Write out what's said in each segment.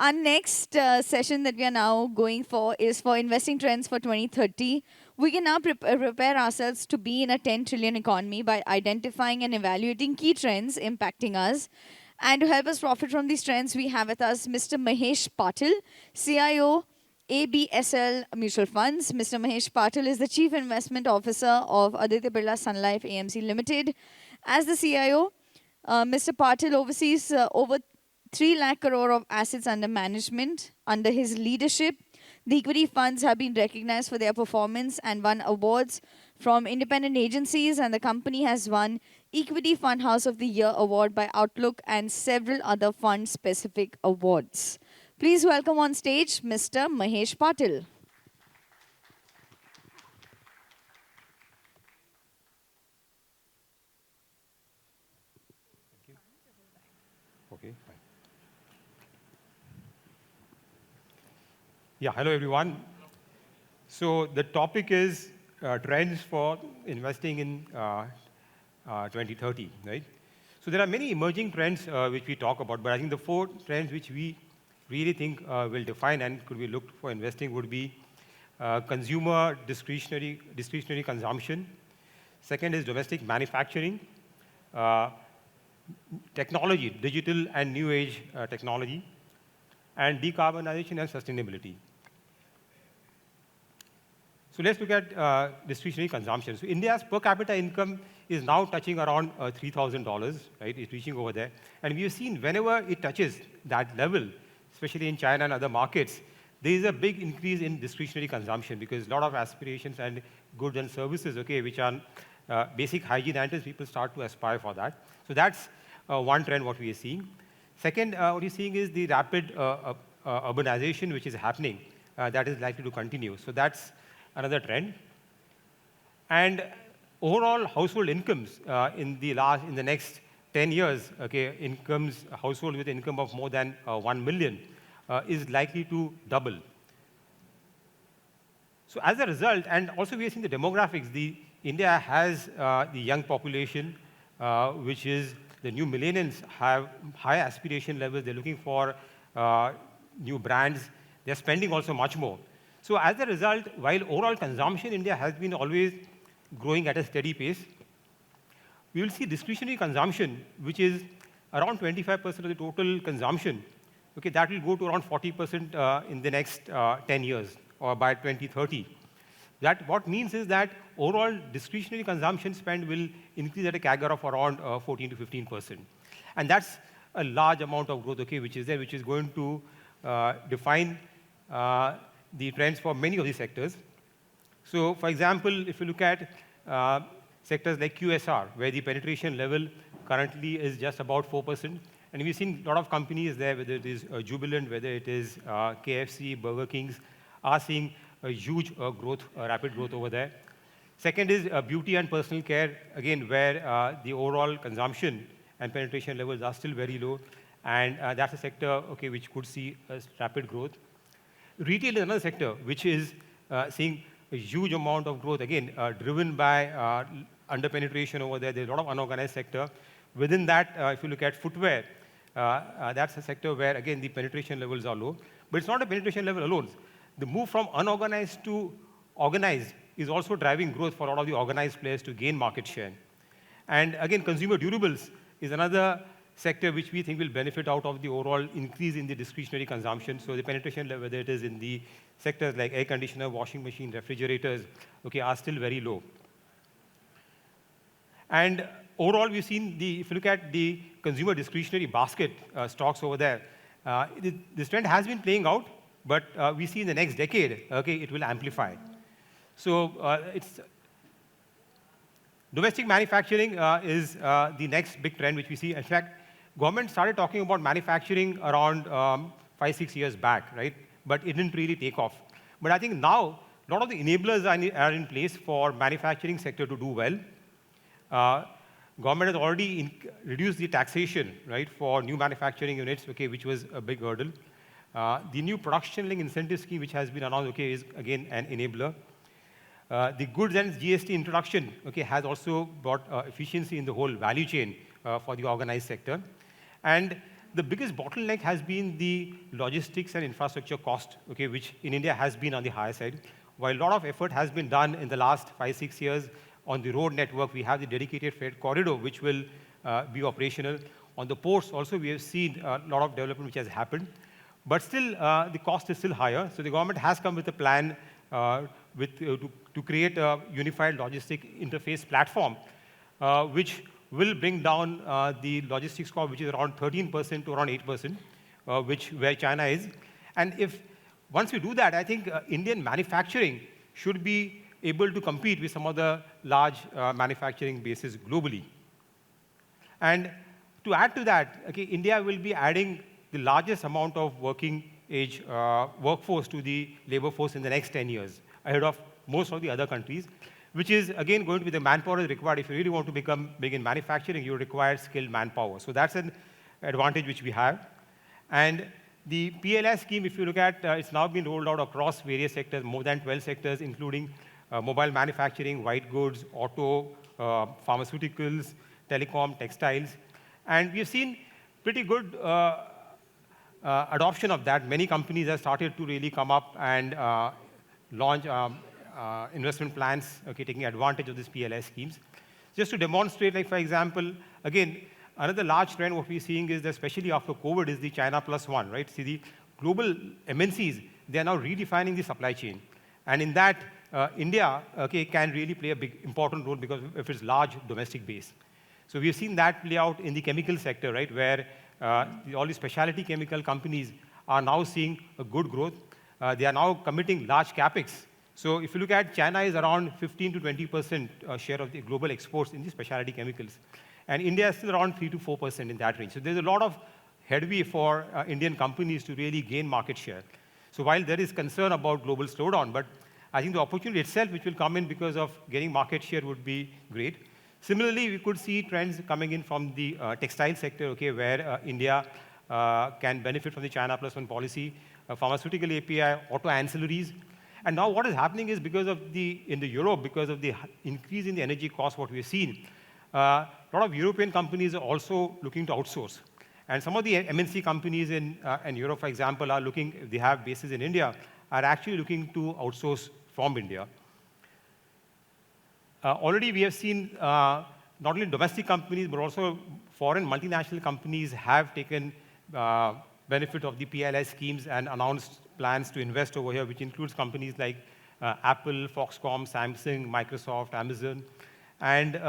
Our next session that we are now going for is for investing trends for 2030. We can now prepare ourselves to be in a 10 trillion economy by identifying and evaluating key trends impacting us. And to help us profit from these trends, we have with us Mr. Mahesh Patil, CIO, ABSL Mutual Funds. Mr. Mahesh Patil is the Chief Investment Officer of Aditya Birla Sun Life AMC Limited. As the CIO, Mr. Patil oversees over 3 lakh crore of assets under management. Under his leadership, the equity funds have been recognized for their performance and won awards from independent agencies, and the company has won Equity Fund House of the Year award by Outlook and several other fund specific awards. Please welcome on stage Mr. Mahesh Patil. Okay, fine. Yeah, hello everyone. So the topic is trends for investing in 2030, right? So there are many emerging trends which we talk about, but I think the 4 trends which we really think will define and could be looked for investing would be consumer discretionary consumption. Second is domestic manufacturing, uh, technology, digital and new age technology, and decarbonization and sustainability. So let's look at discretionary consumption. So India's per capita income is now touching around $3,000, right? It's reaching over there. And we have seen whenever it touches that level, especially in China and other markets, there is a big increase in discretionary consumption because a lot of aspirations and goods and services, okay, which are basic hygiene items, people start to aspire for that. So that's one trend what we are seeing. Second, what you're seeing is the rapid urbanization which is happening that is likely to continue. So that's another trend. And overall household incomes in the next 10 years, okay, household with income of more than 1 million is likely to double. So as a result, and also we are seeing the demographics, India has the young population, which is the new millennials have high aspiration levels. They're looking for new brands. They're spending also much more. So as a result, while overall consumption in India has been always growing at a steady pace, we will see discretionary consumption, which is around 25% of the total consumption. Okay, that will go to around 40% in the next 10 years or by 2030. That what means is that overall discretionary consumption spend will increase at a CAGR of around 14 to 15%. And that's a large amount of growth, okay, which is there, which is going to define the trends for many of these sectors. So, for example, if you look at sectors like QSR, where the penetration level currently is just about 4%, and we've seen a lot of companies there, whether it is Jubilant, whether it is KFC, Burger Kings, are seeing a huge rapid growth over there. Second is beauty and personal care, again, where the overall consumption and penetration levels are still very low, and that's a sector, okay, which could see a rapid growth. Retail is another sector which is seeing a huge amount of growth, again, driven by under-penetration over there. There's a lot of unorganized sector. Within that, if you look at footwear, that's a sector where, again, the penetration levels are low. But it's not a penetration level alone. The move from unorganized to organized is also driving growth for a lot of the organized players to gain market share. And again, consumer durables is another sector which we think will benefit out of the overall increase in the discretionary consumption. So the penetration level, whether it is in the sectors like air conditioner, washing machine, refrigerators, okay, are still very low. And overall, we've seen if you look at the consumer discretionary basket stocks over there, this trend has been playing out, but we see in the next decade, okay, it will amplify. So it's domestic manufacturing is the next big trend which we see. In fact, government started talking about manufacturing around 5-6 years back, right? But it didn't really take off. But I think now a lot of the enablers are in place for manufacturing sector to do well. Government has already reduced the taxation, right, for new manufacturing units, okay, which was a big hurdle. The new production-linked incentive scheme, which has been announced, okay, is again an enabler. The goods and GST introduction, okay, has also brought efficiency in the whole value chain for the organized sector. And the biggest bottleneck has been the logistics and infrastructure cost, okay, which in India has been on the higher side. While a lot of effort has been done in the last 5, 6 years on the road network, we have the dedicated freight corridor, which will be operational. On the ports also, we have seen a lot of development which has happened. But still, the cost is still higher. So the government has come with a plan to create a unified logistic interface platform, which will bring down the logistics cost, which is around 13% to around 8%, where China is. And if once we do that, I think Indian manufacturing should be able to compete with some of the large manufacturing bases globally. And to add to that, okay, India will be adding the largest amount of working age workforce to the labor force in the next 10 years, ahead of most of the other countries, which is, again, going to be the manpower required. If you really want to become big in manufacturing, you require skilled manpower. So that's an advantage which we have. And the PLS scheme, if you look at, it's now been rolled out across various sectors, more than 12 sectors, including mobile manufacturing, white goods, auto, pharmaceuticals, telecom, textiles. And we've seen pretty good adoption of that. Many companies have started to really come up and launch investment plans, okay, taking advantage of these PLS schemes. Just to demonstrate, like for example, again, another large trend what we're seeing is that especially after COVID is the China plus one, right? See, the global MNCs, they are now redefining the supply chain. And in that, India, okay, can really play a big, important role because of its large domestic base. So we've seen that play out in the chemical sector, right, where all the specialty chemical companies are now seeing a good growth. They are now committing large capex. So if you look at China is around 15 to 20% share of the global exports in the specialty chemicals. And India is still around 3 to 4% in that range. So there's a lot of headway for Indian companies to really gain market share. So while there is concern about global slowdown, but I think the opportunity itself, which will come in because of getting market share, would be great. Similarly, we could see trends coming in from the textile sector, okay, where India can benefit from the China plus one policy, pharmaceutical API, auto ancillaries. And now what is happening is because of in Europe, because of the increase in the energy cost, what we've seen, a lot of European companies are also looking to outsource. And some of the MNC companies in Europe, for example, are looking, if they have bases in India, are actually looking to outsource from India. Already we have seen not only domestic companies, but also foreign multinational companies have taken benefit of the PLI schemes and announced plans to invest over here, which includes companies like Apple, Foxconn, Samsung, Microsoft, Amazon, and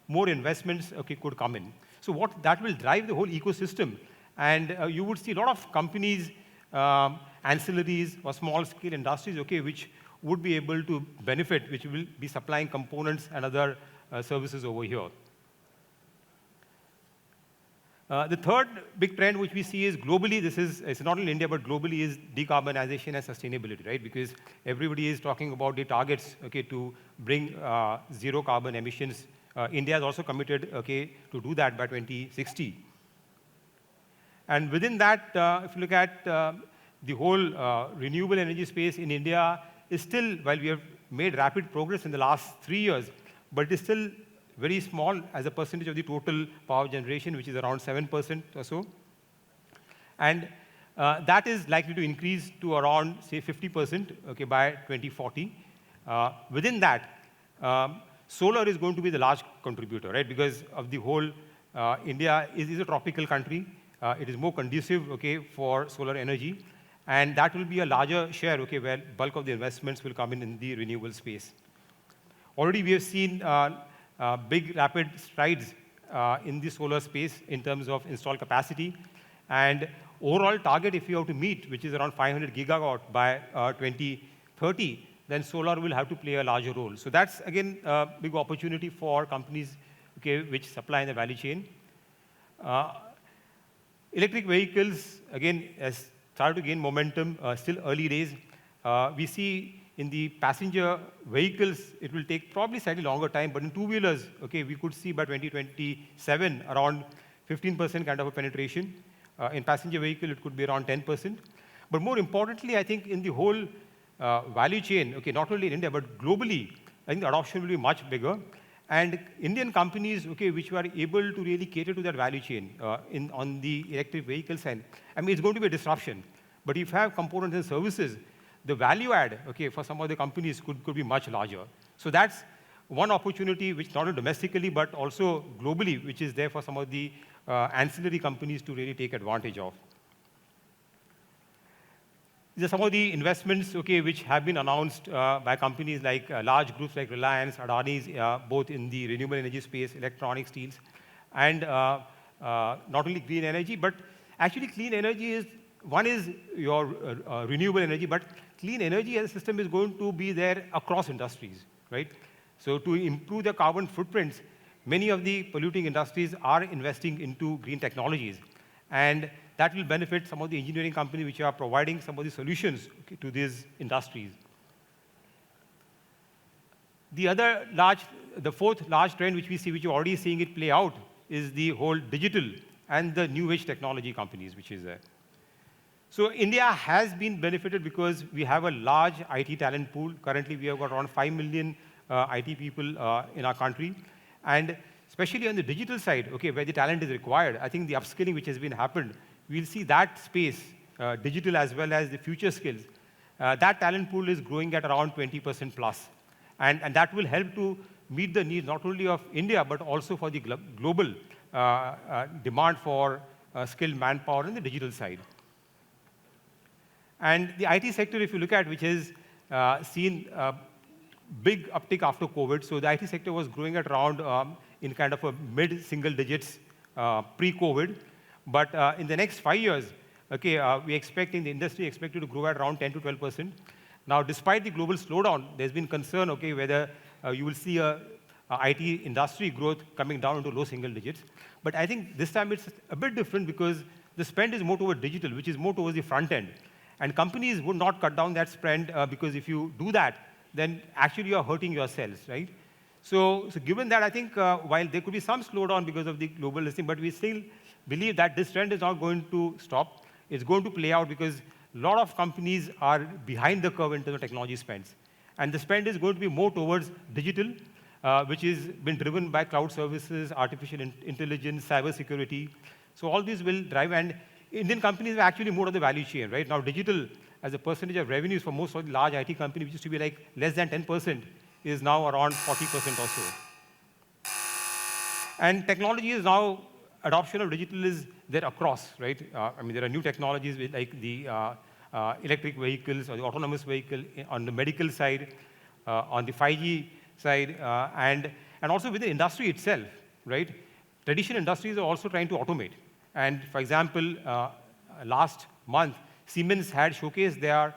more investments, okay, could come in. So that will drive the whole ecosystem. And you would see a lot of companies, ancillaries or small-scale industries, okay, which would be able to benefit, which will be supplying components and other services over here. The third big trend which we see is globally, it's not in India, but globally is decarbonization and sustainability, right? Because everybody is talking about the targets, okay, to bring zero carbon emissions. India has also committed, okay, to do that by 2060. And within that, if you look at the whole renewable energy space in India, is still, while we have made rapid progress in the last 3 years, but it is still very small as a percentage of the total power generation, which is around 7% or so. And that is likely to increase to around, say, 50%, okay, by 2040. Within that, solar is going to be the large contributor, right? Because of the whole, India is a tropical country. It is more conducive, okay, for solar energy. And that will be a larger share, okay, where bulk of the investments will come in the renewable space. Already we have seen big rapid strides in the solar space in terms of installed capacity. And overall target, if you have to meet, which is around 500 gigawatt by 2030, then solar will have to play a larger role. So that's, again, a big opportunity for companies, okay, which supply in the value chain. Electric vehicles, again, has started to gain momentum, still early days. We see in the passenger vehicles, it will take probably slightly longer time, but in two-wheelers, okay, we could see by 2027 around 15% kind of a penetration. In passenger vehicle, it could be around 10%. But more importantly, I think in the whole value chain, okay, not only in India, but globally, I think the adoption will be much bigger. And Indian companies, okay, which were able to really cater to that value chain on the electric vehicle side, I mean, it's going to be a disruption. But if you have components and services, the value add, okay, for some of the companies could be much larger. So that's one opportunity, which not only domestically, but also globally, which is there for some of the ancillary companies to really take advantage of. These are some of the investments, okay, which have been announced by companies like large groups like Reliance, Adani's, both in the renewable energy space, electronic steels, and not only green energy, but actually clean energy is, one is your renewable energy, but clean energy as a system is going to be there across industries, right? So to improve the carbon footprints, many of the polluting industries are investing into green technologies. And that will benefit some of the engineering companies which are providing some of the solutions, okay, to these industries. The fourth large trend which we see, which you're already seeing it play out, is the whole digital and the new age technology companies, which is there. So India has been benefited because we have a large IT talent pool. Currently, we have got around 5 million IT people in our country. And especially on the digital side, okay, where the talent is required, I think the upskilling which has been happened, we'll see that space, digital as well as the future skills. That talent pool is growing at around 20% plus. And that will help to meet the needs not only of India, but also for the global demand for skilled manpower on the digital side. And the IT sector, if you look at, which has seen a big uptick after COVID. So the IT sector was growing at around in kind of a mid-single digits pre-COVID. But in the next 5 years, okay, we're expecting the industry expected to grow at around 10 to 12%. Now, despite the global slowdown, there's been concern, okay, whether you will see a IT industry growth coming down into low single digits. But I think this time it's a bit different because the spend is more toward digital, which is more towards the front end. And companies would not cut down that spend because if you do that, then actually you're hurting yourselves, right? So given that, I think while there could be some slowdown because of the global listing, but we still believe that this trend is not going to stop. It's going to play out because a lot of companies are behind the curve in terms of technology spends. And the spend is going to be more towards digital, which is been driven by cloud services, artificial intelligence, cyber security. So all these will drive, and Indian companies are actually more of the value chain, right? Now, digital as a percentage of revenues for most of the large IT companies, which used to be like less than 10%, is now around 40% or so. And technology is now, adoption of digital is there across, right? I mean, there are new technologies like the electric vehicles or the autonomous vehicle on the medical side, on the 5G side, and also with the industry itself, right? Traditional industries are also trying to automate. And for example, last month, Siemens had showcased their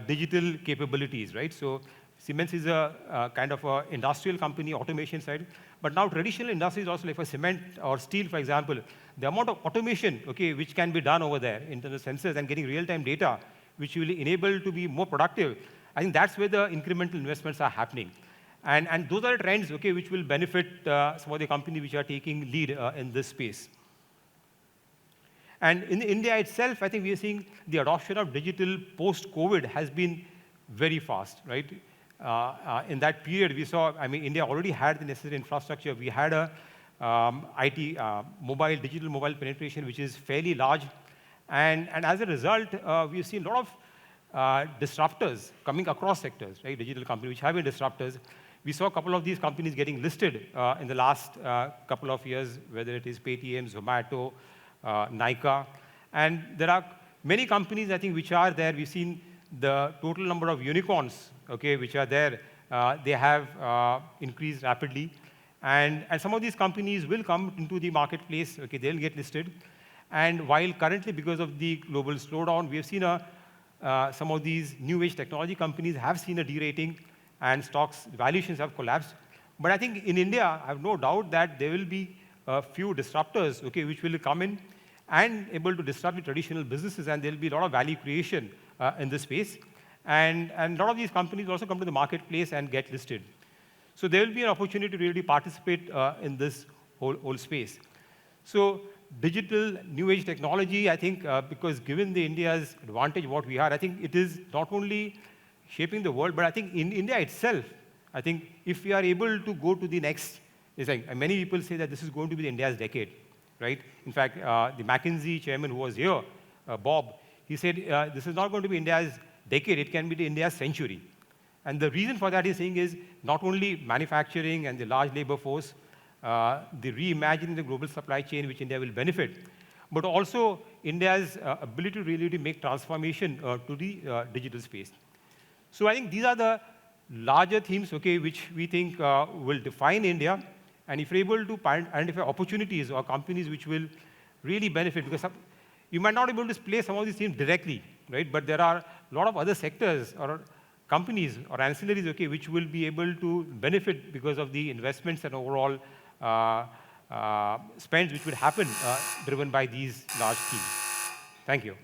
digital capabilities, right? So Siemens is a kind of a industrial company, automation side. But now traditional industries also, like for cement or steel, for example, the amount of automation, okay, which can be done over there in terms of sensors and getting real-time data, which will enable to be more productive, I think that's where the incremental investments are happening. And those are the trends, okay, which will benefit some of the companies which are taking lead in this space. And in India itself, I think we are seeing the adoption of digital post-COVID has been very fast, right? In that period, we saw, I mean, India already had the necessary infrastructure. We had a digital mobile penetration, which is fairly large. And as a result, we've seen a lot of disruptors coming across sectors, right? Digital companies, which have been disruptors. We saw a couple of these companies getting listed in the last couple of years, whether it is Paytm, Zomato, Nykaa. And there are many companies, I think, which are there. We've seen the total number of unicorns, okay, which are there. They have increased rapidly. And some of these companies will come into the marketplace, okay, they'll get listed. And while currently, because of the global slowdown, we have seen some of these new age technology companies have seen a derating and stocks valuations have collapsed. But I think in India, I have no doubt that there will be a few disruptors, okay, which will come in and able to disrupt the traditional businesses, and there will be a lot of value creation in this space. And a lot of these companies also come to the marketplace and get listed. So there will be an opportunity to really participate in this whole space. So digital, new age technology, I think, because given the India's advantage, what we are, I think it is not only shaping the world, but I think in India itself, I think if we are able to go to the next, it's like many people say that this is going to be India's decade, right? In fact, the McKinsey chairman who was here, Bob, he said this is not going to be India's decade, it can be the India's century. And the reason for that he's saying is not only manufacturing and the large labor force, the reimagining the global supply chain which India will benefit, but also India's ability really to make transformation to the digital space. So I think these are the larger themes, okay, which we think will define India. And if you're able to identify opportunities or companies which will really benefit, because you might not be able to display some of these themes directly, right? But there are a lot of other sectors or companies or ancillaries, okay, which will be able to benefit because of the investments and overall spends which would happen driven by these large themes. Thank you.